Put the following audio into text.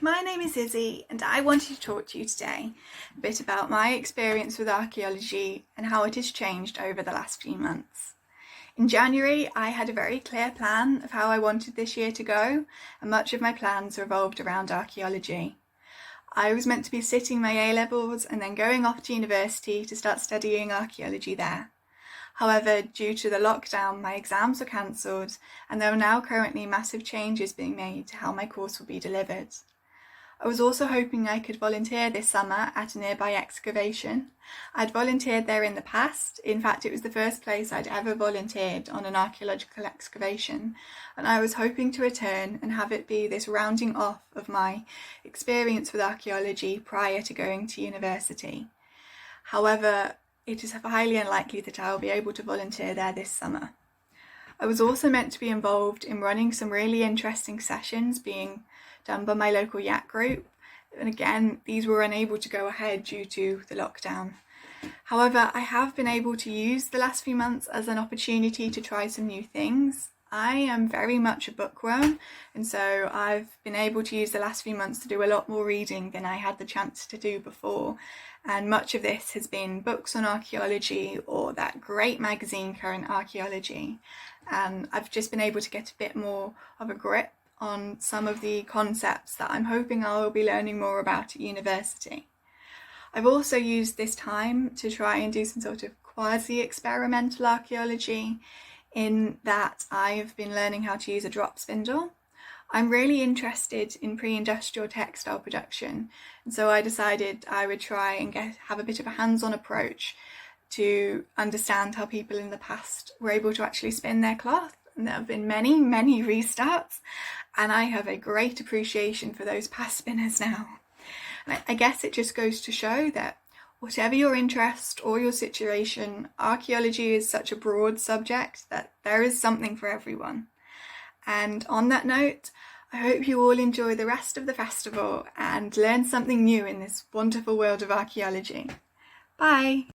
my name is Issy and I wanted to talk to you today a bit about my experience with archaeology and how it has changed over the last few months. In January, I had a very clear plan of how I wanted this year to go, and much of my plans revolved around archaeology. I was meant to be sitting my A-levels and then going off to university to start studying archaeology there. However, due to the lockdown, my exams were cancelled and there are now currently massive changes being made to how my course will be delivered. I was also hoping I could volunteer this summer at a nearby excavation. I'd volunteered there in the past. In fact, it was the first place I'd ever volunteered on an archaeological excavation, and I was hoping to return and have it be this rounding off of my experience with archaeology prior to going to university. However, it is highly unlikely that I will be able to volunteer there this summer. I was also meant to be involved in running some really interesting sessions being done by my local YAC group, and again, these were unable to go ahead due to the lockdown. However, I have been able to use the last few months as an opportunity to try some new things. I am very much a bookworm, and so I've been able to use the last few months to do a lot more reading than I had the chance to do before, and much of this has been books on archaeology or that great magazine Current Archaeology, and I've just been able to get a bit more of a grip on some of the concepts that I'm hoping I will be learning more about at university. I've also used this time to try and do some sort of quasi-experimental archaeology, in that I've been learning how to use a drop spindle. I'm really interested in pre-industrial textile production, and so I decided I would try and have a bit of a hands-on approach to understand how people in the past were able to actually spin their cloth. And there have been many restarts, and I have a great appreciation for those past spinners now. And I guess it just goes to show that whatever your interest or your situation, archaeology is such a broad subject that there is something for everyone. And on that note, I hope you all enjoy the rest of the festival and learn something new in this wonderful world of archaeology. Bye!